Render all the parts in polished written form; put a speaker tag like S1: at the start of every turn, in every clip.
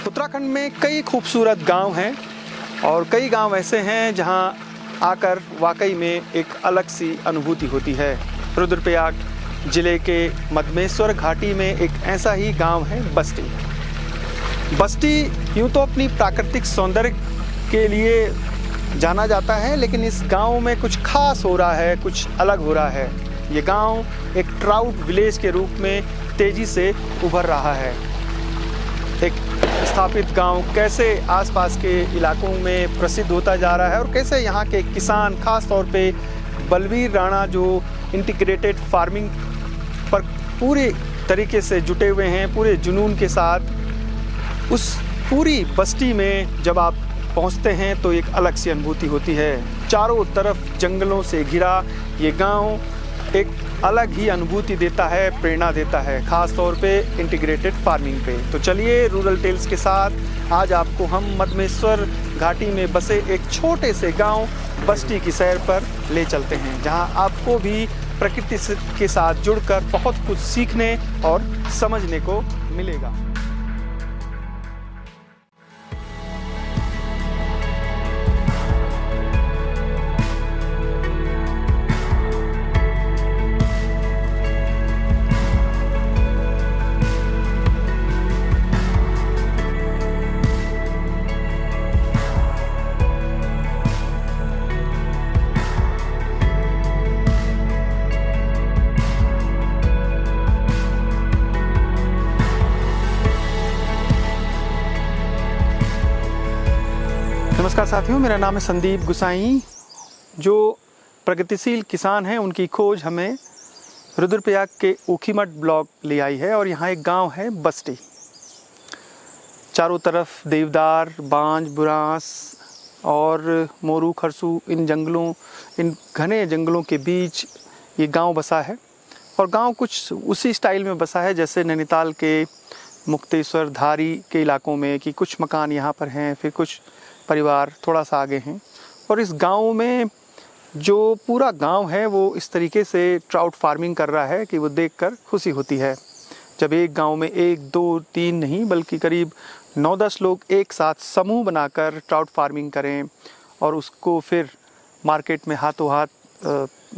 S1: उत्तराखंड में कई खूबसूरत गांव हैं और कई गांव ऐसे हैं जहां आकर वाकई में एक अलग सी अनुभूति होती है। रुद्रप्रयाग जिले के मदमेश्वर घाटी में एक ऐसा ही गांव है बस्ती। बस्ती यूँ तो अपनी प्राकृतिक सौंदर्य के लिए जाना जाता है, लेकिन इस गांव में कुछ खास हो रहा है, कुछ अलग हो रहा है। ये गांव एक ट्राउट विलेज के रूप में तेजी से उभर रहा है। एक स्थापित गांव कैसे आसपास के इलाकों में प्रसिद्ध होता जा रहा है और कैसे यहाँ के किसान, खास तौर पे बलवीर राणा जो इंटीग्रेटेड फार्मिंग पर पूरे तरीके से जुटे हुए हैं, पूरे जुनून के साथ। उस पूरी बस्ती में जब आप पहुँचते हैं तो एक अलग सी अनुभूति होती है। चारों तरफ जंगलों से घिरा ये गांव एक अलग ही अनुभूति देता है, प्रेरणा देता है, खास तौर पे इंटीग्रेटेड फार्मिंग पे। तो चलिए रूरल टेल्स के साथ आज आपको हम मदमेश्वर घाटी में बसे एक छोटे से गांव बस्ती की सैर पर ले चलते हैं, जहां आपको भी प्रकृति के साथ जुड़कर बहुत कुछ सीखने और समझने को मिलेगा। नमस्कार साथियों, मेरा नाम है संदीप गुसाई। जो प्रगतिशील किसान हैं उनकी खोज हमें रुद्रप्रयाग के ऊखीमठ ब्लॉक ले आई है और यहाँ एक गांव है बस्ती। चारों तरफ देवदार, बांज, बुरांस और मोरू, खरसू, इन घने जंगलों के बीच ये गांव बसा है। और गांव कुछ उसी स्टाइल में बसा है जैसे नैनीताल के मुक्तेश्वर, धारी के इलाकों में, कि कुछ मकान यहाँ पर हैं, फिर कुछ परिवार थोड़ा सा आगे हैं। और इस गांव में जो पूरा गांव है वो इस तरीके से ट्राउट फार्मिंग कर रहा है कि वो देखकर खुशी होती है। जब एक गांव में 1, 2, 3 नहीं बल्कि करीब 9-10 लोग एक साथ समूह बनाकर ट्राउट फार्मिंग करें और उसको फिर मार्केट में हाथों हाथ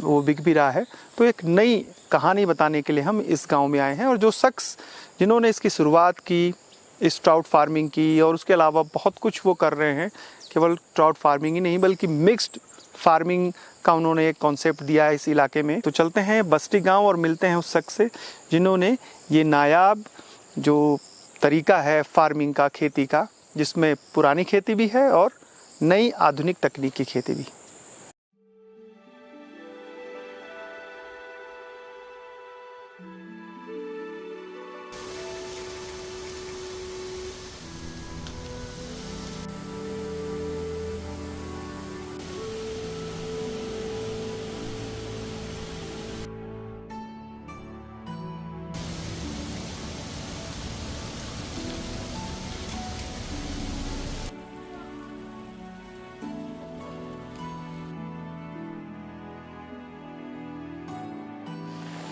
S1: वो बिक भी रहा है, तो एक नई कहानी बताने के लिए हम इस गांव में आए हैं। और जो शख्स जिन्होंने इसकी शुरुआत की, इस ट्राउट फार्मिंग की, और उसके अलावा बहुत कुछ वो कर रहे हैं, केवल ट्राउट फार्मिंग ही नहीं बल्कि मिक्स्ड फार्मिंग का उन्होंने एक कॉन्सेप्ट दिया है इस इलाके में। तो चलते हैं बस्ती गांव और मिलते हैं उस शख्स से जिन्होंने ये नायाब जो तरीका है फार्मिंग का, खेती का, जिसमें पुरानी खेती भी है और नई आधुनिक तकनीक की खेती भी।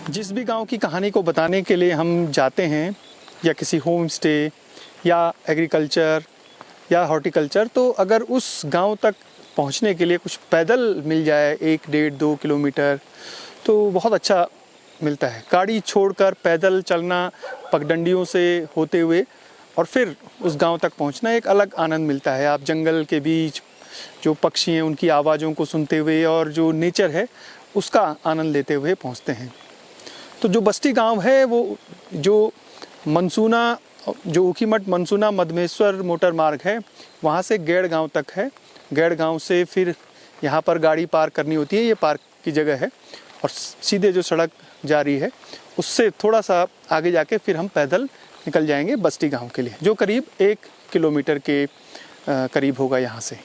S1: जिस भी गांव की कहानी को बताने के लिए हम जाते हैं, या किसी होम स्टे या एग्रीकल्चर या हॉर्टिकल्चर, तो अगर उस गांव तक पहुंचने के लिए कुछ पैदल मिल जाए 1, 1.5, 2 किलोमीटर, तो बहुत अच्छा मिलता है। गाड़ी छोड़कर पैदल चलना, पगडंडियों से होते हुए और फिर उस गांव तक पहुंचना, एक अलग आनंद मिलता है। आप जंगल के बीच जो पक्षी हैं उनकी आवाज़ों को सुनते हुए और जो नेचर है उसका आनंद लेते हुए पहुंचते हैं। तो जो बस्ती गांव है वो जो ऊखीमठ मनसूना मदमेश्वर मोटर मार्ग है, वहाँ से गैड़ गांव तक है। गैड़ गांव से फिर यहाँ पर गाड़ी पार्क करनी होती है, ये पार्क की जगह है, और सीधे जो सड़क जा रही है उससे थोड़ा सा आगे जाके फिर हम पैदल निकल जाएंगे बस्ती गांव के लिए, जो करीब 1 किलोमीटर के करीब होगा यहाँ से।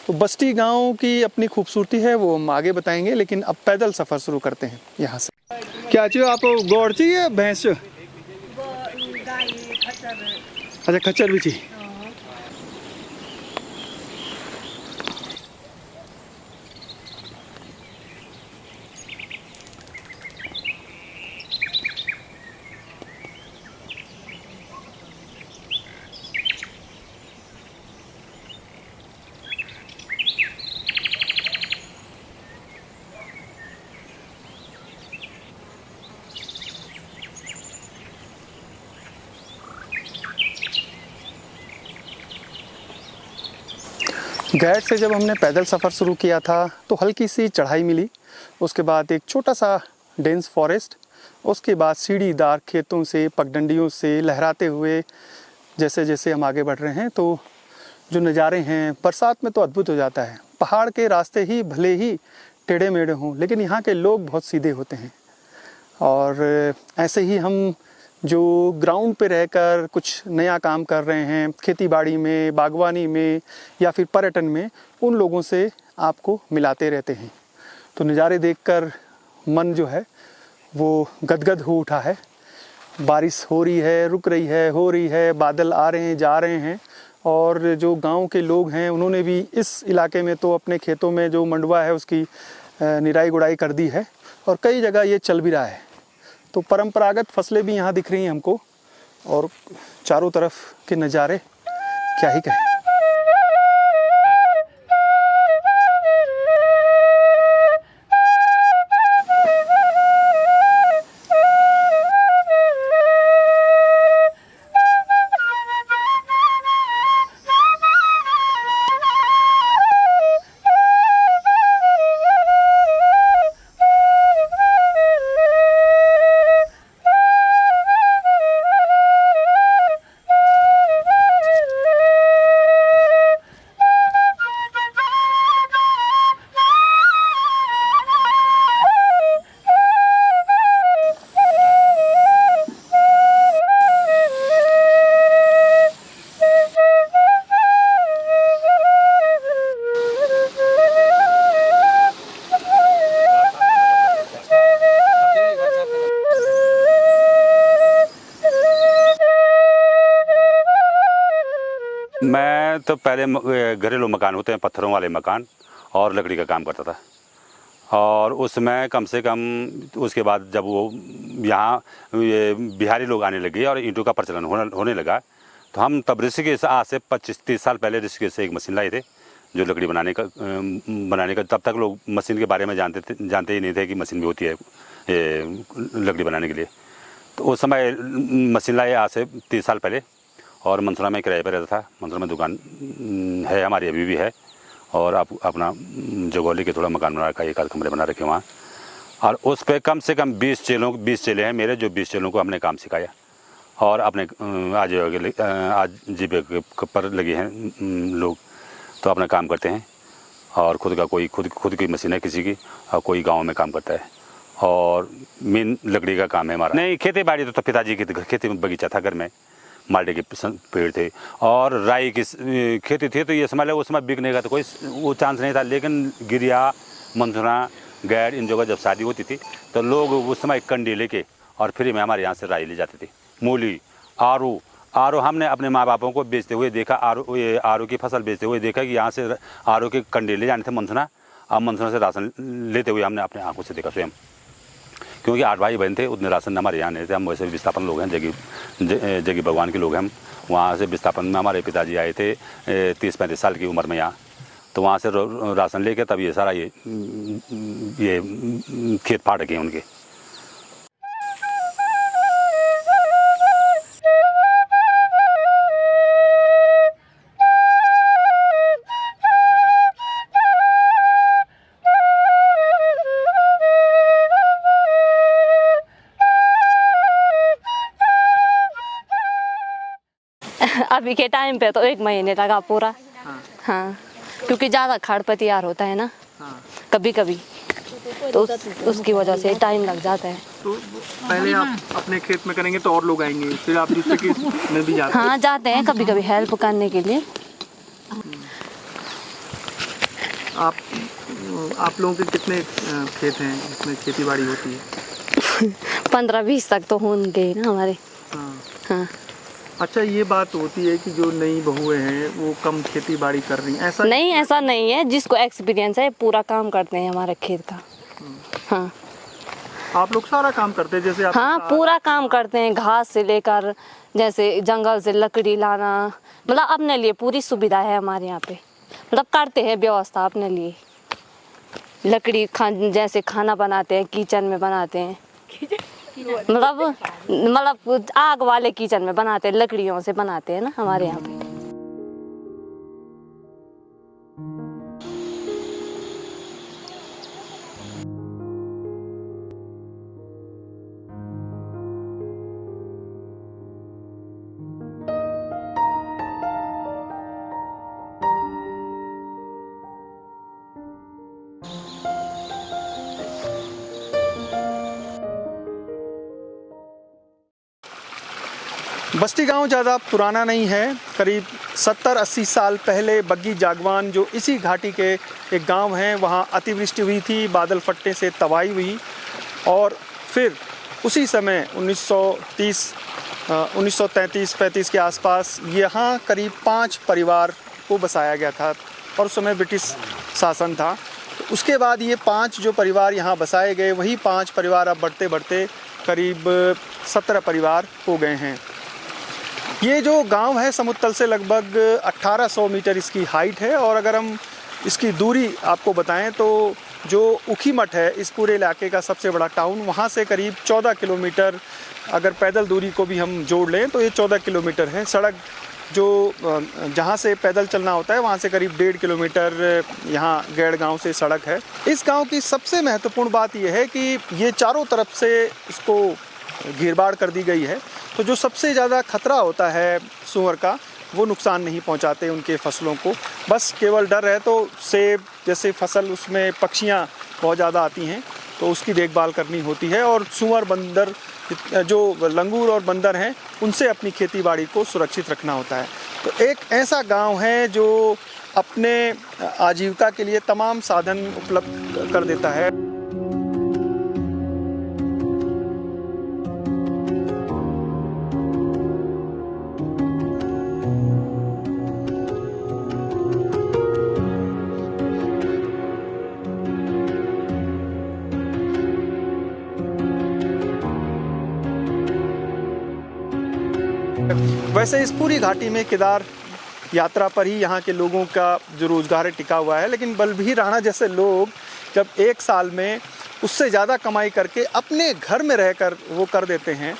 S1: तो बस्ती गांव की अपनी खूबसूरती है, वो हम आगे बताएंगे, लेकिन अब पैदल सफ़र शुरू करते हैं यहाँ से। क्या चाहिए आपको, गौड़ चाहिए, भैंस? अच्छा, खच्चर भी चाहिए। गैर से जब हमने पैदल सफ़र शुरू किया था तो हल्की सी चढ़ाई मिली, उसके बाद एक छोटा सा डेंस फॉरेस्ट, उसके बाद सीढ़ीदार खेतों से पगडंडियों से लहराते हुए जैसे जैसे हम आगे बढ़ रहे हैं तो जो नज़ारे हैं बरसात में तो अद्भुत हो जाता है। पहाड़ के रास्ते ही भले ही टेढ़े मेढ़े हों, लेकिन यहाँ के लोग बहुत सीधे होते हैं। और ऐसे ही हम जो ग्राउंड पे रहकर कुछ नया काम कर रहे हैं, खेती बाड़ी में, बागवानी में या फिर पर्यटन में, उन लोगों से आपको मिलाते रहते हैं। तो नज़ारे देखकर मन जो है वो गदगद हो उठा है। बारिश हो रही है, रुक रही है, हो रही है, बादल आ रहे हैं, जा रहे हैं। और जो गांव के लोग हैं उन्होंने भी इस इलाके में तो अपने खेतों में जो मंडवा है उसकी निराई गुड़ाई कर दी है और कई जगह ये चल भी रहा है। तो परंपरागत फसलें भी यहाँ दिख रही हैं हमको और चारों तरफ के नज़ारे क्या ही कहें।
S2: मैं तो पहले घरेलू मकान होते हैं, पत्थरों वाले मकान और लकड़ी का काम करता था। और उसमें कम से कम उसके बाद जब वो यहाँ बिहारी लोग आने लगे और ईंटों का प्रचलन होने लगा तो हम तब ऋषिकेश आज से 25-30 साल पहले ऋषिकेश से एक मशीन लाए थे जो लकड़ी बनाने का। तब तक लोग मशीन के बारे में जानते ही नहीं थे कि मशीन भी होती है लकड़ी बनाने के लिए। तो उस समय मशीन लाए आज से 30 साल पहले और मंसूरा में किराए पर रहता था। मंसूरा में दुकान है हमारी, अभी भी है। और आप अपना जगौली के थोड़ा मकान बना रखा है, 1 कमरे बना रखे वहाँ। और उस पर कम से कम 20 चेले हैं मेरे, जो 20 चेलों को हमने काम सिखाया और अपने आज जीविका पर लगे हैं लोग, तो अपना काम करते हैं। और खुद की मशीन है किसी की, और कोई गांव में काम करता है। और मेन लकड़ी का काम है हमारा। नहीं, खेती बाड़ी तो पिताजी की खेती में बगीचा था, घर में माल्टे के पेड़ थे और राई की खेती थी। तो ये समझ लो उस समय बिकने का तो कोई वो चांस नहीं था। लेकिन गिरिया, मंसूरा, गैर, इन जगह जब शादी होती थी तो लोग उस समय कंडी लेके और फ्री में हमारे यहाँ से राई ले जाते थे। मूली, आरू हमने अपने माँ बापों को बेचते हुए देखा। आरू की फसल बेचते हुए देखा कि यहाँ से आरू के कंडे ले जाने थे मंसूरा, और मंसूरा से राशन लेते हुए हमने अपने आँखों से देखा स्वयं। क्योंकि 8 भाई बहन थे, उतने राशन हमारे यहाँ नहीं थे। हम वैसे विस्थापन लोग हैं, जगी भगवान के लोग हैं हम। वहाँ से विस्थापन में हमारे पिताजी आए थे 30-35 साल की उम्र में यहाँ। तो वहाँ से राशन लेके तब ये सारा ये खेत फाड़ रखे हैं उनके।
S3: अभी के टाइम पे तो 1 महीने लगा पूरा। हाँ, क्योंकि ज़्यादा खाड़ तैयार होता है ना। कभी कभी तो उसकी वजह से टाइम लग जाता है।
S1: तो पहले आप अपने खेत में करेंगे तो और लोग आएंगे, फिर आप दूसरे खेत में भी जाते हैं?
S3: हाँ, जाते हैं कभी कभी हेल्प करने के लिए।
S1: आप लोगों के कितने खेत हैं जिसमें खेती बाड़ी होती है?
S3: 15-20 तक तो होंगे ना हमारे। हाँ।
S1: अच्छा, ये बात होती है कि जो नई बहुएं हैं वो कम खेती बाड़ी कर रही हैं, ऐसा
S3: नहीं, ऐसा नहीं है। जिसको एक्सपीरियंस है पूरा काम करते हैं हमारे खेत का। हाँ,
S1: आप लोग सारा काम करते हैं जैसे आप?
S3: हाँ, पूरा काम करते हैं, घास से लेकर जैसे जंगल से लकड़ी लाना, मतलब अपने लिए पूरी सुविधा है हमारे यहाँ पे। मतलब करते हैं व्यवस्था अपने लिए। लकड़ी जैसे खाना बनाते हैं, किचन में बनाते हैं। मतलब आग वाले किचन में बनाते हैं, लकड़ियों से बनाते हैं ना हमारे यहाँ पे।
S1: बस्ती गांव ज़्यादा पुराना नहीं है। करीब 70-80 साल पहले बग्गी जागवान जो इसी घाटी के एक गांव है, वहां अतिवृष्टि हुई थी, बादल फटने से तबाही हुई और फिर उसी समय 1933-35 के आसपास यहाँ करीब 5 परिवार को बसाया गया था और उस समय ब्रिटिश शासन था। तो उसके बाद ये 5 जो परिवार यहाँ बसाए गए, वही 5 परिवार अब बढ़ते बढ़ते करीब 17 परिवार हो गए हैं। ये जो गांव है समुद्र तल से लगभग 1800 मीटर इसकी हाइट है और अगर हम इसकी दूरी आपको बताएं तो जो ऊखीमठ है इस पूरे इलाके का सबसे बड़ा टाउन, वहाँ से करीब 14 किलोमीटर, अगर पैदल दूरी को भी हम जोड़ लें तो ये 14 किलोमीटर है। सड़क जो जहाँ से पैदल चलना होता है वहाँ से करीब 1.5 किलोमीटर यहाँ गैड़ गांव से सड़क है। इस गांव की सबसे महत्वपूर्ण बात यह है कि ये चारों तरफ से इसको घेरबाड़ कर दी गई है, तो जो सबसे ज़्यादा खतरा होता है सूअर का वो नुकसान नहीं पहुंचाते उनके फसलों को। बस केवल डर है तो सेब जैसे फसल, उसमें पक्षियां बहुत ज़्यादा आती हैं तो उसकी देखभाल करनी होती है और सूअर, बंदर, जो लंगूर और बंदर हैं उनसे अपनी खेती बाड़ी को सुरक्षित रखना होता है। तो एक ऐसा गांव है जो अपने आजीविका के लिए तमाम साधन उपलब्ध कर देता है। वैसे इस पूरी घाटी में केदार यात्रा पर ही यहाँ के लोगों का जो रोज़गार है टिका हुआ है, लेकिन बलबीर राणा जैसे लोग जब एक साल में उससे ज़्यादा कमाई करके अपने घर में रहकर वो कर देते हैं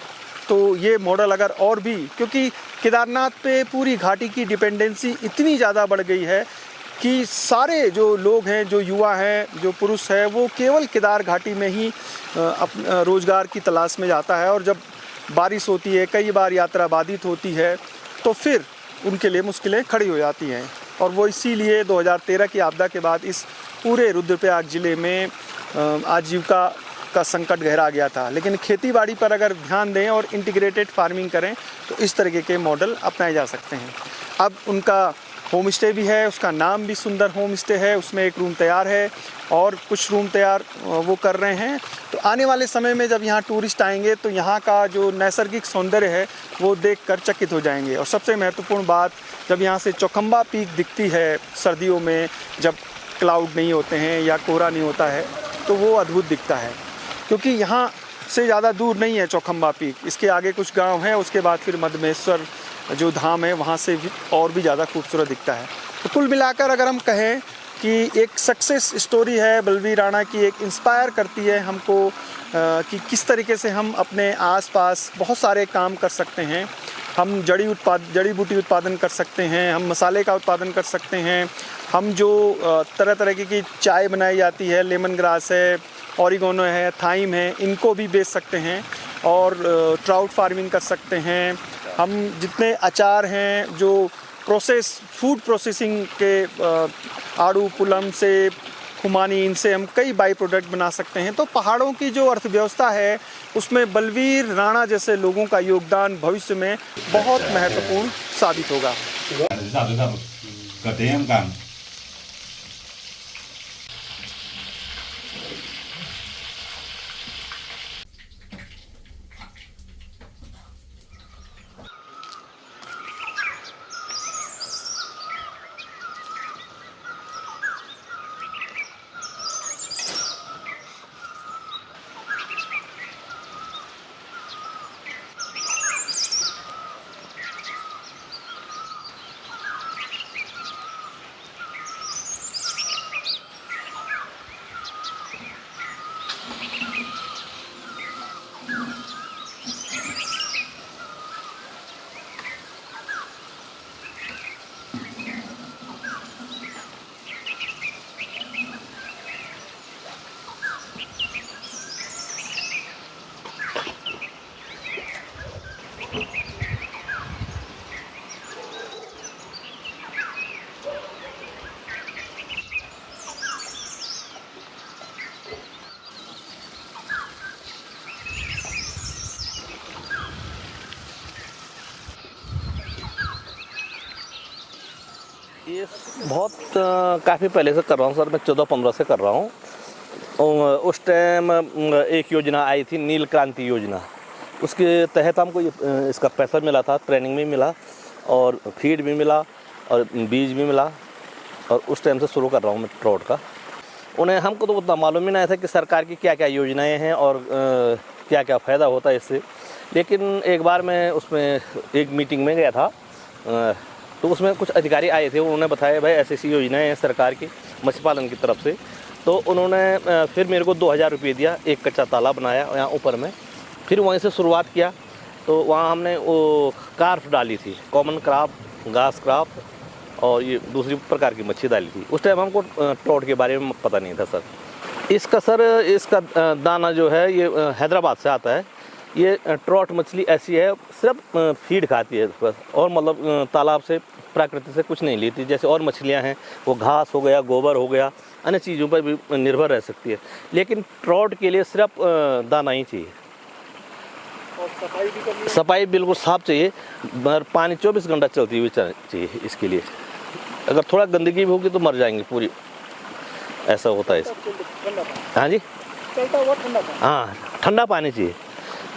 S1: तो ये मॉडल अगर और भी, क्योंकि केदारनाथ पे पूरी घाटी की डिपेंडेंसी इतनी ज़्यादा बढ़ गई है कि सारे जो लोग हैं, जो युवा हैं, जो पुरुष है, वो केवल केदार घाटी में ही रोज़गार की तलाश में जाता है और जब बारिश होती है, कई बार यात्रा बाधित होती है तो फिर उनके लिए मुश्किलें खड़ी हो जाती हैं। और वो इसीलिए 2013 की आपदा के बाद इस पूरे रुद्रप्रयाग ज़िले में आजीविका का संकट गहरा गया था। लेकिन खेतीबाड़ी पर अगर ध्यान दें और इंटीग्रेटेड फार्मिंग करें तो इस तरीके के मॉडल अपनाए जा सकते हैं। अब उनका होम स्टे भी है, उसका नाम भी सुंदर होम स्टे है, उसमें एक रूम तैयार है और कुछ रूम तैयार वो कर रहे हैं। तो आने वाले समय में जब यहाँ टूरिस्ट आएंगे तो यहाँ का जो नैसर्गिक सौंदर्य है वो देखकर चकित हो जाएंगे। और सबसे महत्वपूर्ण बात, जब यहाँ से चौखंबा पीक दिखती है सर्दियों में, जब क्लाउड नहीं होते हैं या कोहरा नहीं होता है, तो वो अद्भुत दिखता है। क्योंकि यहाँ से ज़्यादा दूर नहीं है चौखंबा पीक, इसके आगे कुछ गाँव हैं, उसके बाद फिर मधमेश्वर जो धाम है वहाँ से भी और भी ज़्यादा खूबसूरत दिखता है। तो कुल मिलाकर अगर हम कहें कि एक सक्सेस स्टोरी है बलबीर राणा की, एक इंस्पायर करती है हमको कि किस तरीके से हम अपने आसपास बहुत सारे काम कर सकते हैं। हम जड़ी बूटी उत्पादन कर सकते हैं, हम मसाले का उत्पादन कर सकते हैं, हम जो तरह तरह की चाय बनाई जाती है, लेमन ग्रास है, ऑरिगोनो है, थाइम है, इनको भी बेच सकते हैं और ट्राउट फार्मिंग कर सकते हैं। हम जितने अचार हैं, जो फूड प्रोसेसिंग के आड़ू, पुलम से, खुमानी, इनसे हम कई बाई प्रोडक्ट बना सकते हैं। तो पहाड़ों की जो अर्थव्यवस्था है उसमें बलबीर राणा जैसे लोगों का योगदान भविष्य में बहुत महत्वपूर्ण साबित होगा।
S2: करते हैं हम काम।
S4: ये बहुत काफ़ी पहले से कर रहा हूँ सर, मैं 14-15 से कर रहा हूँ। उस टाइम एक योजना आई थी, नील क्रांति योजना, उसके तहत हमको इसका पैसा मिला था, ट्रेनिंग भी मिला और फीड भी मिला और बीज भी मिला, और उस टाइम से शुरू कर रहा हूँ मैं ट्रॉट का। उन्हें हमको तो उतना मालूम ही नहीं था कि सरकार की क्या क्या योजनाएं हैं और क्या क्या फ़ायदा होता है इससे। लेकिन एक बार मैं उसमें एक मीटिंग में गया था, तो उसमें कुछ अधिकारी आए थे, उन्होंने बताया भाई ऐसी ऐसी योजनाएं हैं सरकार की मत्स्य पालन की तरफ से। तो उन्होंने फिर मेरे को 2000 रुपये दिया, एक कच्चा तालाब बनाया यहाँ ऊपर में। फिर वहीं से शुरुआत किया, तो वहाँ हमने वो कार्प डाली थी, कॉमन क्राप, घास क्राप और ये दूसरी प्रकार की मच्छी डाली थी। उस टाइम हमको ट्रॉट के बारे में पता नहीं था सर। इसका दाना जो है ये हैदराबाद से आता है। ये ट्रॉट मछली ऐसी है, सिर्फ फीड खाती है बस, और मतलब तालाब से प्रकृति से कुछ नहीं लेती। जैसे और मछलियां हैं वो घास हो गया, गोबर हो गया, अन्य चीज़ों पर भी निर्भर रह सकती है, लेकिन ट्रॉट के लिए सिर्फ दाना ही चाहिए। और सफाई बिल्कुल साफ चाहिए, पानी 24 घंटा चलती हुई चाहिए इसके लिए। अगर थोड़ा गंदगी भी होगी तो मर जाएंगे पूरी, ऐसा होता है। हाँ जी, हाँ ठंडा पानी चाहिए।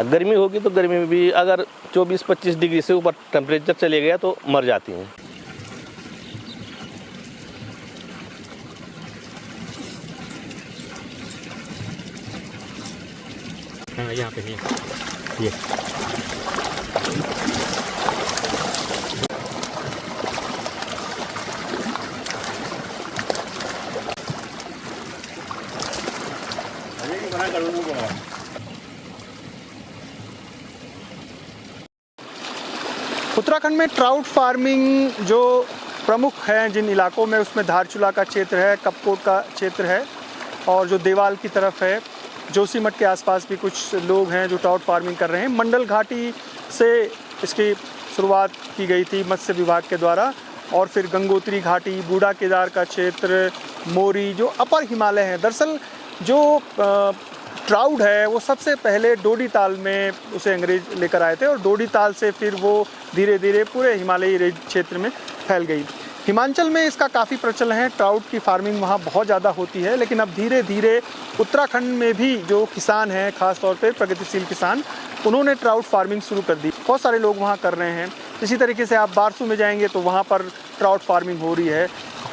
S4: गर्मी होगी तो गर्मी में भी अगर 24-25 डिग्री से ऊपर टेम्परेचर चले गया तो मर जाती हैं।
S5: हाँ, यहाँ पे ये
S1: उत्तराखंड में ट्राउट फार्मिंग जो प्रमुख हैं जिन इलाकों में, उसमें धारचूला का क्षेत्र है, कपकोट का क्षेत्र है, और जो देवाल की तरफ है, जोशीमठ के आसपास भी कुछ लोग हैं जो ट्राउट फार्मिंग कर रहे हैं। मंडल घाटी से इसकी शुरुआत की गई थी मत्स्य विभाग के द्वारा, और फिर गंगोत्री घाटी, बूढ़ा केदार का क्षेत्र, मोरी जो अपर हिमालय है। दरअसल जो ट्राउट है वो सबसे पहले डोडी ताल में उसे अंग्रेज लेकर आए थे, और डोडी ताल से फिर वो धीरे धीरे पूरे हिमालयी रेंज क्षेत्र में फैल गई। हिमाचल में इसका काफ़ी प्रचलन है, ट्राउट की फार्मिंग वहाँ बहुत ज़्यादा होती है, लेकिन अब धीरे धीरे उत्तराखंड में भी जो किसान हैं, ख़ास तौर पर प्रगतिशील किसान, उन्होंने ट्राउट फार्मिंग शुरू कर दी। बहुत सारे लोग वहाँ कर रहे हैं। इसी तरीके से आप बारसू में जाएंगे तो वहाँ पर ट्राउट फार्मिंग हो रही है।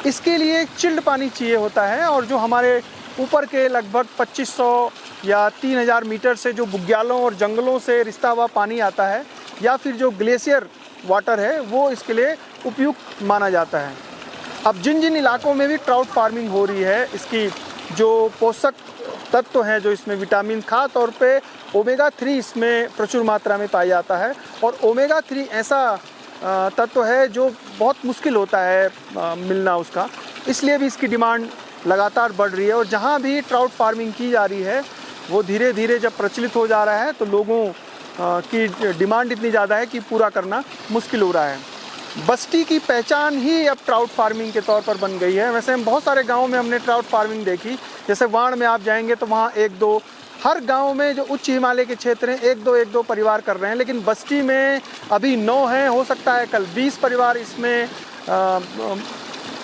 S1: इसके लिए चिल्ड पानी चाहिए होता है, और जो हमारे ऊपर के लगभग 2500 या 3000 मीटर से जो बुग्यालों और जंगलों से रिश्ता हुआ पानी आता है, या फिर जो ग्लेशियर वाटर है, वो इसके लिए उपयुक्त माना जाता है। अब जिन जिन इलाकों में भी ट्राउट फार्मिंग हो रही है, इसकी जो पोषक तत्व हैं, जो इसमें विटामिन, खास तौर पे ओमेगा 3 इसमें प्रचुर मात्रा में पाया जाता है, और ओमेगा 3 ऐसा तत्व है जो बहुत मुश्किल होता है मिलना उसका, इसलिए भी इसकी डिमांड लगातार बढ़ रही है। और जहाँ भी ट्राउट फार्मिंग की जा रही है वो धीरे धीरे जब प्रचलित हो जा रहा है तो लोगों की डिमांड इतनी ज़्यादा है कि पूरा करना मुश्किल हो रहा है। बस्ती की पहचान ही अब ट्राउट फार्मिंग के तौर पर बन गई है। वैसे हम बहुत सारे गाँव में हमने ट्राउट फार्मिंग देखी, जैसे वाण में आप जाएंगे तो वहाँ 1-2, हर गांव में जो उच्च हिमालय के क्षेत्र हैं 1-2 परिवार कर रहे हैं, लेकिन बस्ती में अभी 9 हैं, हो सकता है कल 20 परिवार इसमें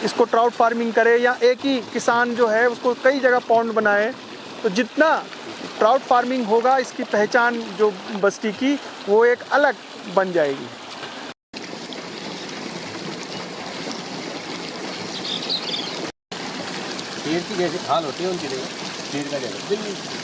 S1: इसको ट्राउट फार्मिंग करे, या एक ही किसान जो है उसको कई जगह पॉन्ड बनाए। तो जितना ट्राउट फार्मिंग होगा, इसकी पहचान जो बस्ती की वो एक अलग बन जाएगी।
S5: शेर की जैसे खाल होती है उनकी जगह शेर का जगह बिल्कुल।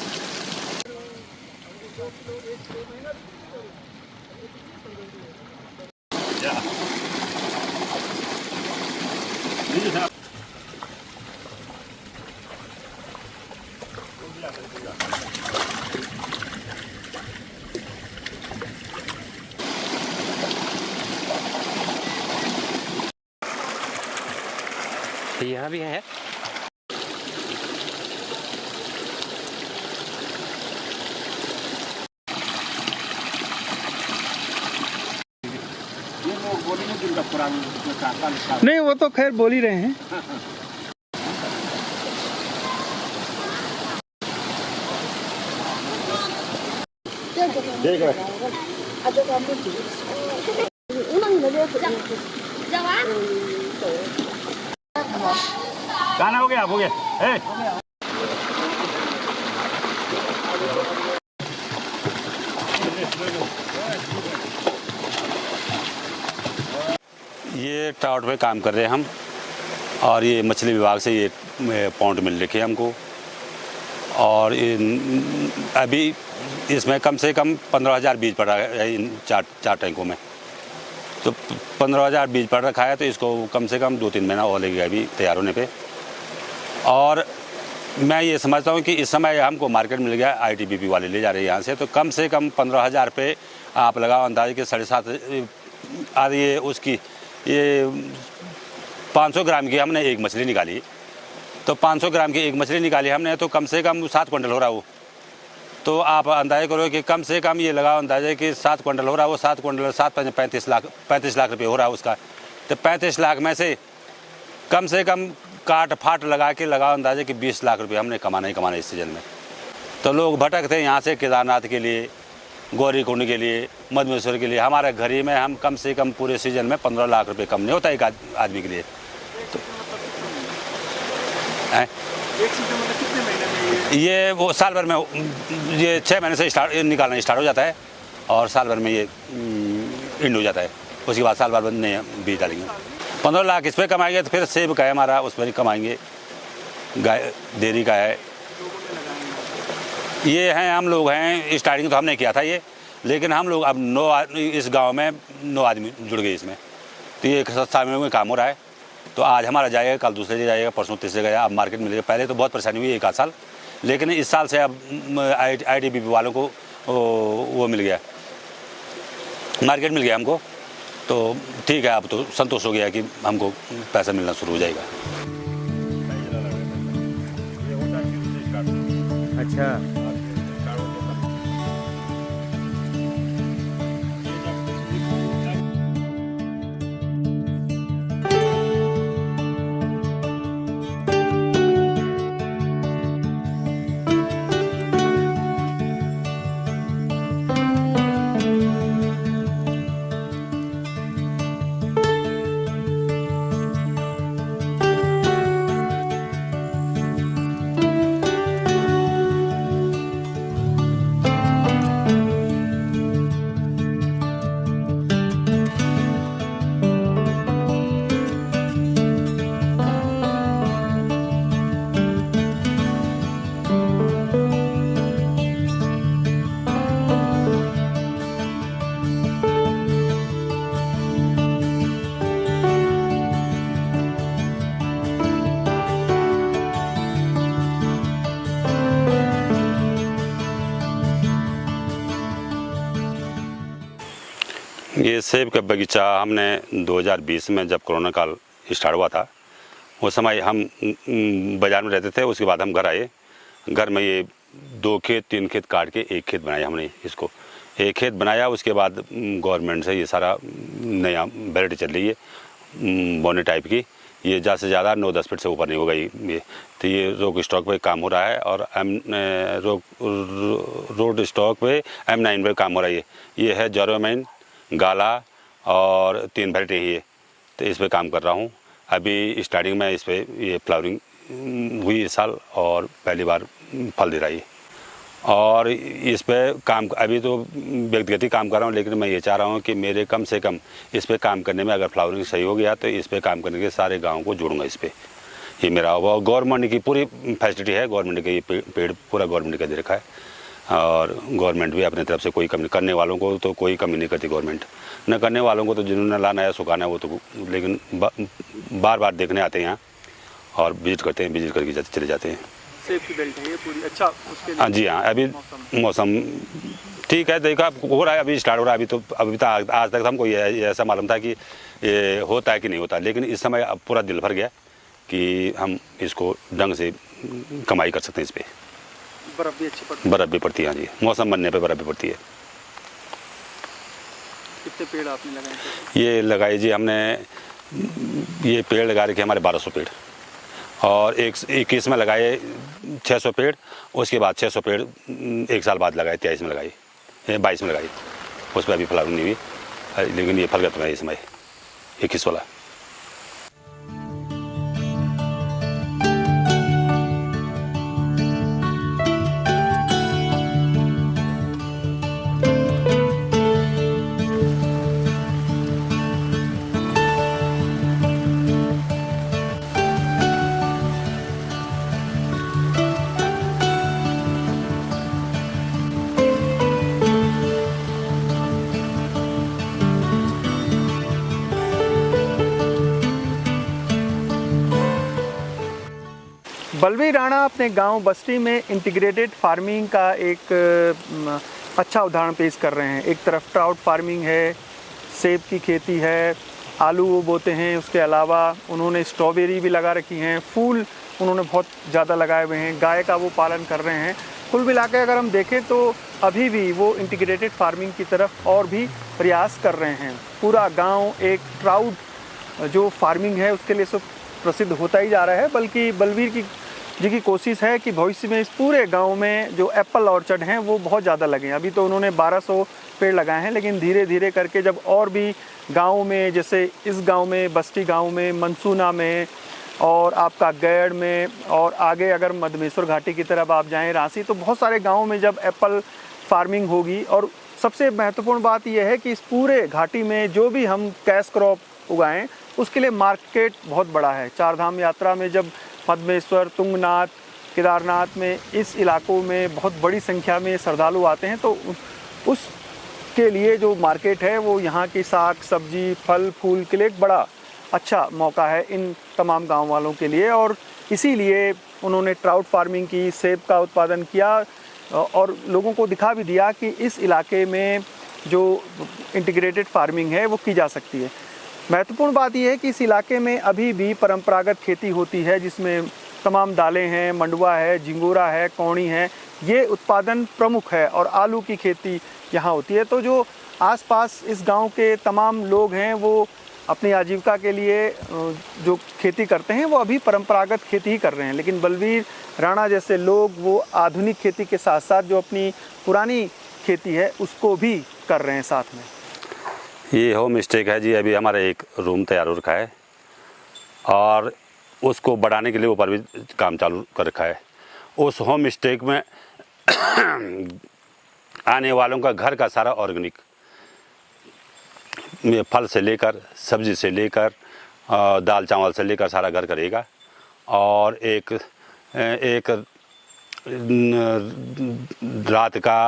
S5: यहाँ भी है।
S1: नहीं, वो तो खैर बोल ही रहे हैं।
S2: गाना हो गया ए? ये ट्राउट पे काम कर रहे हैं हम, और ये मछली विभाग से ये पॉन्ड मिल रखे हैं हमको, और अभी इसमें कम से कम 15,000 बीज पड़ रहा है इन चार टैंकों में। तो 15,000 बीज पड़ रखा है, तो इसको कम से कम 2-3 महीना और लगेगा अभी तैयार होने पे। और मैं ये समझता हूँ कि इस समय हमको मार्केट मिल गया, ITBP वाले ले जा रहे हैं यहाँ से, तो कम से कम 15,000 पे आप लगाओ अंदाजे कि 7.5 आधी ये उसकी ये 500 ग्राम की हमने एक मछली निकाली, तो 500 ग्राम की एक मछली निकाली हमने, तो कम से कम 7 क्विंटल हो रहा वो। तो आप अंदाजा करो कि कम से कम ये लगाओ अंदाजे कि 7 क्विंटल हो रहा है, वो 7 क्विंटल 35 लाख रुपये हो रहा है उसका। तो 35 लाख में से कम काट फाट लगा के लगाओ अंदाजे कि 20 लाख रुपये हमने कमाना ही कमाना इस सीजन में। तो लोग भटकते यहाँ से केदारनाथ के लिए, गौरी कुंड के लिए, मधुमेश्वर के लिए। हमारे घर ही में हम कम से कम पूरे सीजन में 15 लाख रुपये कम नहीं होता एक आदमी के लिए। तो
S1: एक सीजन मतलब कितने महीने में
S2: ये वो साल भर में, ये 6 महीने से निकालना स्टार्ट हो जाता है, और साल भर में ये इंड हो जाता है। उसके बाद साल भर नए बीज डालेंगे। 15 लाख इस पर कमाएंगे, तो फिर सेब का है हमारा, उस पर ही कमाएंगे। गाय डेयरी का है। ये हैं हम लोग हैं, स्टार्टिंग तो हमने किया था ये, लेकिन हम लोग अब 9 इस गांव में 9 आदमी जुड़ गए इसमें। तो ये 7 साल में काम हो रहा है। तो आज हमारा जाएगा, कल दूसरे जाएगा, परसों तीसरे गया, अब मार्केट मिलेगा। पहले तो बहुत परेशानी हुई 1 साल, लेकिन इस साल से अब ITBP वालों को वो मिल गया, मार्केट मिल गया हमको। तो ठीक है, अब तो संतोष हो गया कि हमको पैसा मिलना शुरू हो जाएगा।
S5: अच्छा,
S2: ये सेब का बगीचा हमने 2020 में जब कोरोना काल स्टार्ट हुआ था, उस समय हम बाज़ार में रहते थे। उसके बाद हम घर आए। घर में ये 2 खेत 3 खेत काट के एक खेत बनाया हमने। इसको एक खेत बनाया, उसके बाद गवर्नमेंट से ये सारा नया वैरायटी चल रही है बोने टाइप की। ये ज़्यादा से ज़्यादा 9-10 फीट से ऊपर नहीं होगा ये। तो ये रोड स्टॉक पे काम हो रहा है, और रोड स्टॉक पे M9 पे काम हो रहा है। ये है जोरोमाइन, गाला और 3 वैरायटी है ये। तो इस पे काम कर रहा हूँ। अभी स्टार्टिंग में इस पे ये फ्लावरिंग हुई इस साल, और पहली बार फल दे रहा है। और इस पे काम अभी तो व्यक्तिगत काम कर रहा हूँ, लेकिन मैं ये चाह रहा हूँ कि मेरे कम से कम इस पे काम करने में अगर फ्लावरिंग सही हो गया, तो इस पे काम करने के सारे गाँव को जोड़ूंगा इस पे। ये मेरा गवर्नमेंट की पूरी फैसिलिटी है। गवर्नमेंट का ये पेड़ पूरा गवर्नमेंट का दे रखा है, और गवर्नमेंट भी अपनी तरफ से कोई कमी, करने वालों को तो कोई कमी नहीं करती गवर्नमेंट। न करने वालों को तो जिन्होंने लाना है सुखाना है वो तो, लेकिन बार बार देखने आते हैं यहाँ और विजिट करते हैं, विजिट करके चले जाते हैं।
S1: सेब की बेल्ट है ये पूरी। अच्छा, उसके लिए
S2: हाँ जी हाँ, अभी मौसम ठीक है, देखा हो रहा है, अभी स्टार्ट हो रहा है। अभी तक आज तक हमको ये ऐसा मालूम था कि ये होता है कि नहीं होता, लेकिन इस समय अब पूरा दिल भर गया कि हम इसको ढंग से कमाई कर सकते हैं। इस पर
S1: बर्फ भी अच्छी पड़ती है।
S2: बर्फ़ भी पड़ती है, हाँ जी, मौसम बनने पे बर्फ़ भी पड़ती है।
S1: कितने पेड़ आपने लगाए थे?
S2: ये लगाए जी हमने, ये पेड़ लगा रखे हमारे 1200 पेड़, और 21 में लगाए 600 पेड़। उसके बाद 600 पेड़ 1 साल बाद लगाए, 23 में लगाई, 22 में लगाई। उस पर अभी फ्लावर नहीं हुई, लेकिन ये फल गया तुम्हारा इस समय 21 वाला।
S1: बलवीर राणा अपने गांव बस्ती में इंटीग्रेटेड फार्मिंग का एक अच्छा उदाहरण पेश कर रहे हैं। एक तरफ ट्राउट फार्मिंग है, सेब की खेती है, आलू वो बोते हैं, उसके अलावा उन्होंने स्ट्रॉबेरी भी लगा रखी हैं, फूल उन्होंने बहुत ज़्यादा लगाए हुए हैं, गाय का वो पालन कर रहे हैं। कुल मिलाकर अगर हम देखें तो अभी भी वो इंटीग्रेटेड फार्मिंग की तरफ और भी प्रयास कर रहे हैं। पूरा गांव एक ट्राउट जो फार्मिंग है उसके लिए सब प्रसिद्ध होता ही जा रहा है, बल्कि बलवीर जी की कोशिश है कि भविष्य में इस पूरे गांव में जो एप्पल ऑर्चर्ड हैं वो बहुत ज़्यादा लगें। अभी तो उन्होंने 1200 पेड़ लगाए हैं, लेकिन धीरे धीरे करके जब और भी गाँव में, जैसे इस गाँव में, बस्ती गाँव में, मनसूना में और आपका गैड़ में, और आगे अगर मधमेश्वर घाटी की तरफ आप जाएं रांसी, तो बहुत सारे गाँव में जब एप्पल फार्मिंग होगी। और सबसे महत्वपूर्ण बात यह है कि इस पूरे घाटी में जो भी हम कैश क्रॉप उगाएं उसके लिए मार्केट बहुत बड़ा है। चार धाम यात्रा में जब मधमेश्वर, तुंगनाथ, केदारनाथ में, इस इलाकों में बहुत बड़ी संख्या में श्रद्धालु आते हैं, तो उसके लिए जो मार्केट है वो यहाँ की साग सब्जी, फल फूल के लिए एक बड़ा अच्छा मौका है इन तमाम गांव वालों के लिए। और इसीलिए उन्होंने ट्राउट फार्मिंग की, सेब का उत्पादन किया और लोगों को दिखा भी दिया कि इस इलाके में जो इंटीग्रेटेड फार्मिंग है वो की जा सकती है। महत्वपूर्ण बात यह है कि इस इलाके में अभी भी परंपरागत खेती होती है, जिसमें तमाम दालें हैं, मंडुआ है, झिंगोरा है, कौड़ी है, ये उत्पादन प्रमुख है। और आलू की खेती यहाँ होती है। तो जो आसपास इस गांव के तमाम लोग हैं वो अपनी आजीविका के लिए जो खेती करते हैं वो अभी परंपरागत खेती ही कर रहे हैं, लेकिन बलवीर राणा जैसे लोग वो आधुनिक खेती के साथ साथ जो अपनी पुरानी खेती है उसको भी कर रहे हैं साथ में।
S2: ये होम स्टे है जी। अभी हमारा एक रूम तैयार हो रखा है और उसको बढ़ाने के लिए ऊपर भी काम चालू कर रखा है। उस होम स्टे में आने वालों का घर का सारा ऑर्गेनिक, फल से लेकर सब्जी से लेकर दाल चावल से लेकर सारा घर करेगा। और एक रात का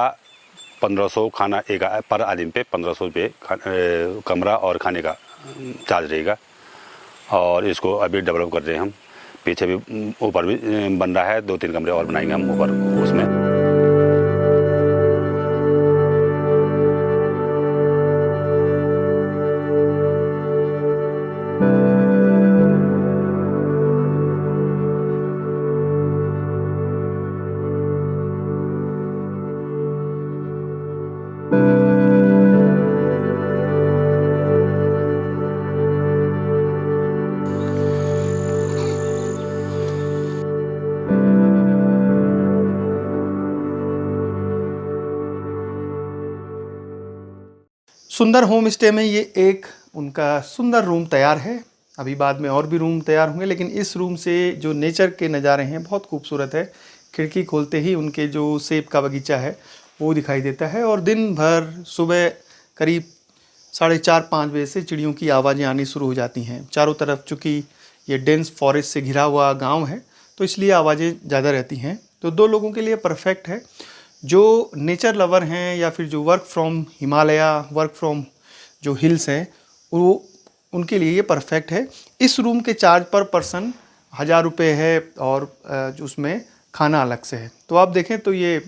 S2: 1500 खाना एक पर आदमी पे 1500 रुपये कमरा और खाने का चार्ज रहेगा। और इसको अभी डेवलप कर रहे हैं हम। पीछे भी ऊपर भी बन रहा है, 2-3 कमरे और बनाएंगे हम ऊपर उसमें।
S1: सुंदर होम स्टे में ये एक उनका सुंदर रूम तैयार है। अभी बाद में और भी रूम तैयार होंगे, लेकिन इस रूम से जो नेचर के नज़ारे हैं बहुत खूबसूरत है। खिड़की खोलते ही उनके जो सेब का बगीचा है वो दिखाई देता है। और दिन भर सुबह करीब 4:30-5 बजे से चिड़ियों की आवाज़ें आनी शुरू हो जाती हैं। चारों तरफ चूँकि ये डेंस फॉरेस्ट से घिरा हुआ गाँव है तो इसलिए आवाज़ें ज़्यादा रहती हैं। तो 2 लोगों के लिए परफेक्ट है, जो नेचर लवर हैं या फिर जो work from Himalaya, work from जो हिल्स हैं, वो उनके लिए ये परफेक्ट है। इस रूम के चार्ज पर पर्सन 1000 रुपये है और जो उसमें खाना अलग से है। तो आप देखें तो ये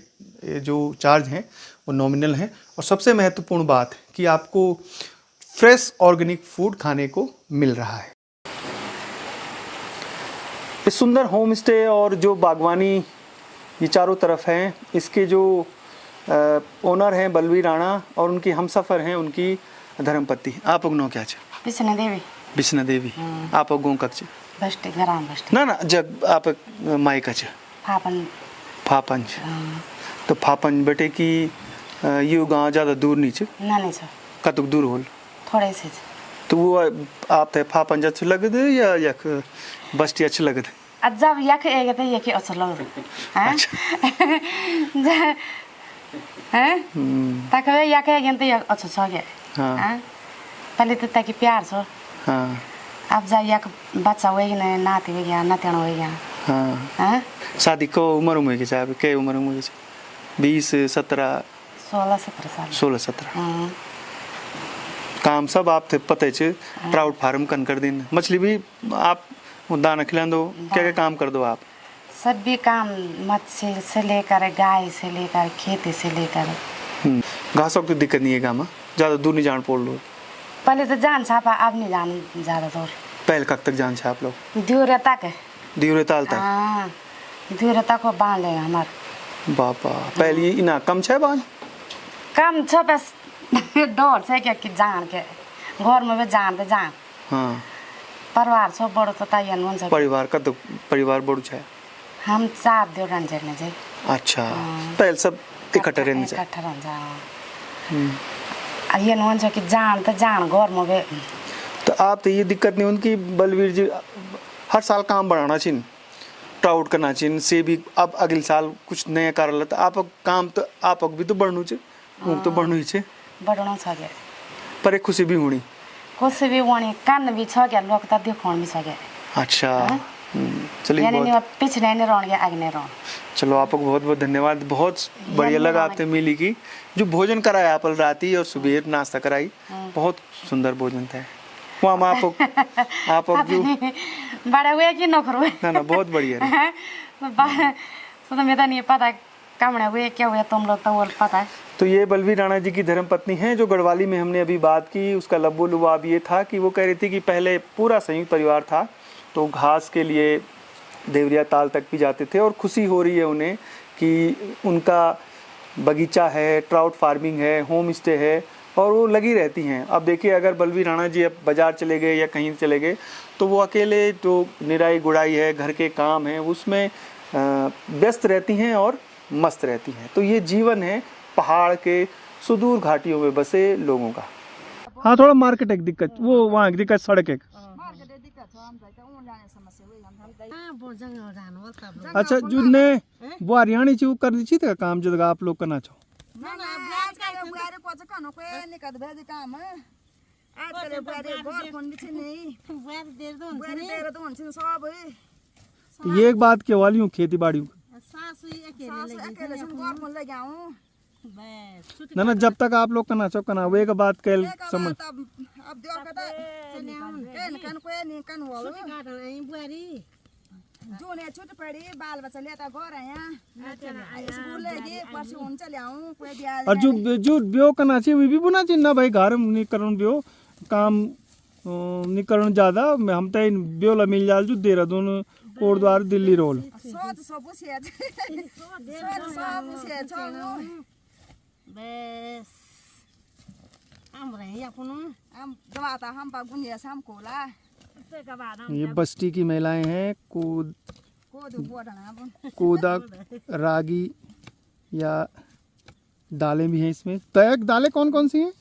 S1: जो चार्ज हैं वो नॉमिनल हैं। और सबसे महत्वपूर्ण बात कि आपको फ्रेश ऑर्गेनिक फूड खाने को मिल रहा है। इस सुंदर होम स्टे और जो बागवानी ये चारों तरफ हैं, इसके जो ओनर हैं बलवीर राणा और उनकी हमसफ़र हैं उनकी धर्मपत्नी। आप उगनो क्या चा?
S6: बिस्ना देवी।
S1: बिस्ना देवी। आप उगों कच्चे?
S6: बस्ते गराम बस्ते।
S1: ना जब आप माई कच्चे?
S6: फापन।
S1: फापंज। तो फापंज बेटे की ये गाँव ज़्यादा दूर नहीं चे?
S6: ना नहीं सर।
S1: कतुक दूर होल?
S6: थोड़े से।
S1: तो वो आप थे फापंज अच्छे लगे थे या यक बस्ती अच्छे लगे थे?
S6: अज्जा यक एक थे यक अच्छा लगे। हैं? हैं? ताकि यक एक जन तो यक अच्छा सके। हाँ। पहले तो ताकि प्यार सो। हाँ। अब जा यक बच्चा हुए ना नाती हुए गया नातियान हुए गया।
S1: हाँ।
S6: हैं?
S1: शादी को उम्र में के चाहे क्या उम्र में के? 20, 17,
S6: 16-17 साल।
S1: 16-17। काम सब आप थे पते चे ट्राउट फार्म कन कर दिन मछली भी आप दाना खिला दो क्या क्या काम कर दो आप?
S6: सभी काम मच्छी से लेकर गाय से लेकर खेती से लेकर।
S1: घासों की दिक्कत नहीं है गाँव में, ज़्यादा दूर नहीं जान पड़ लो?
S6: पहले तो जान छापा, अब नहीं जान ज़्यादा दूर।
S1: पहले कब तक जान छे आप लोग?
S6: दियोरे तक है।
S1: दियोरे ताल तक?
S6: हाँ, दियोरे तक को बांध लेगा हमारे।
S1: बापा, पहले इना कम छे बांध?
S6: कम छे बस डर से क्या कि जान के घर में भी जान तो जान।
S1: हाँ।
S6: परिवार सब बड़ो तो तैयार हुन्छ।
S1: परिवार का तो परिवार बड़ो छे?
S6: हम 4 देव रहने चाहिँ।
S1: अच्छा, पहले सब इकट्ठा रहने से?
S6: इकट्ठा रहन्छ। ये हुन्छ कि जान तो जान घर में भी।
S1: तो आप तो ये दिक्कत नहीं उनकी बलवीर जी हर साल काम बढ़ाना चाहिए, ट्राउट करना चाहिए से भी। अब अगले साल कुछ नया कर तो आप काम तो आप भी तो बढ़नु चाहिए, तो बढ़नु ही चाहिए।
S6: बढ़नु छ के
S1: पर एक खुशी भी होनी,
S6: खुशी भी होनी, कान भी छ के लोग तो दिखाउन भी छ के।
S1: अच्छा, चलिए
S6: यानी नहीं पिछने नहीं रहने आगे नहीं रहने।
S1: चलो आपको बहुत बहुत धन्यवाद, बहुत बढ़िया लगा आपसे मिली की जो भोजन कराया आप राती और सुबह नाश्ता कराई, बहुत सुंदर भोजन था। वहाँ आप जो
S6: बड़े हुए कि नौकर हुए?
S1: ना बहुत बढ़िया है।
S6: तो मैं तो नहीं पता कमरे हुए क्या हुए, तुम लोग तो वो पता है।
S1: तो ये बलवीर राणा जी की धर्मपत्नी है जो गढ़वाली में हमने अभी बात की। उसका लब्बो लुबाब ये था कि वो कह रही थी कि पहले पूरा संयुक्त परिवार था तो घास के लिए देवरिया ताल तक भी जाते थे, और खुशी हो रही है उन्हें कि उनका बगीचा है, ट्राउट फार्मिंग है, होम स्टे है, और वो लगी रहती हैं। अब देखिए अगर बलवीर राणा जी अब बाज़ार चले गए या कहीं चले गए तो वो अकेले जो निराई गुड़ाई है, घर के काम हैं, उसमें व्यस्त रहती हैं और मस्त रहती हैं। तो ये जीवन है पहाड़ के सुदूर घाटियों में बसे लोगों का। हाँ, थोड़ा मार्केट एक दिक्कत, वो वहाँ की दिक्कत सड़क एक। अच्छा, जो ने वो हरियाणी चीज कर दी थी काम जो आप लोग करना चाहो? ये एक बात के वाली हूँ खेती बाड़ी ना जब तक आप लोग करना चाहो करना, वो एक बात कल समझ। और जो ब्यो करना चाहिए वो भी बुना चाहिए ना भाई, घर नहीं करण ब्यो काम नहीं करण ज्यादा। हम तो ब्यो ला मिल जाल जो देहरादून कोटद्वार दिल्ली रोल। ये बस्ती की महिलाएं हैं, कोदा रागी या दालें भी हैं इसमें। तय दालें कौन कौन सी हैं?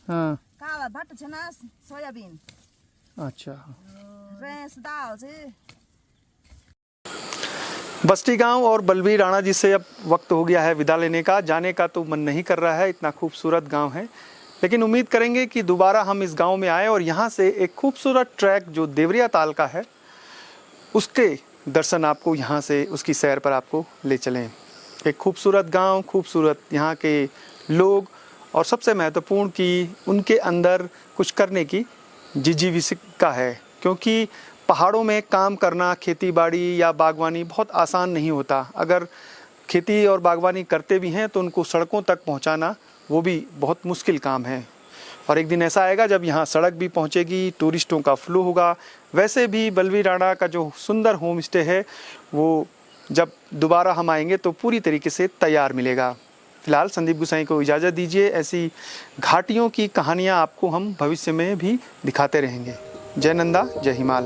S1: हाँ,
S7: काला भट्ट छ ना, सोयाबीन।
S1: अच्छा,
S7: रेस दाल से।
S1: बस्ती गांव और बलवीर राणा जी से अब वक्त हो गया है विदा लेने का। जाने का तो मन नहीं कर रहा है, इतना खूबसूरत गांव है, लेकिन उम्मीद करेंगे कि दोबारा हम इस गांव में आए और यहाँ से एक खूबसूरत ट्रैक जो देवरिया ताल का है उसके दर्शन आपको यहाँ से उसकी सैर पर आपको ले चलें। एक खूबसूरत गांव, खूबसूरत यहाँ के लोग, और सबसे महत्वपूर्ण कि उनके अंदर कुछ करने की जिजीविका है, क्योंकि पहाड़ों में काम करना, खेती बाड़ी या बागवानी बहुत आसान नहीं होता। अगर खेती और बागवानी करते भी हैं तो उनको सड़कों तक पहुंचाना वो भी बहुत मुश्किल काम है। और एक दिन ऐसा आएगा जब यहाँ सड़क भी पहुँचेगी, टूरिस्टों का फ्लो होगा। वैसे भी बलवीर राणा का जो सुंदर होम स्टे है वो जब दोबारा हम आएंगे तो पूरी तरीके से तैयार मिलेगा। फिलहाल संदीप गुसाई को इजाज़त दीजिए। ऐसी घाटियों की कहानियाँ आपको हम भविष्य में भी दिखाते रहेंगे। जय नंदा, जय हिमाल।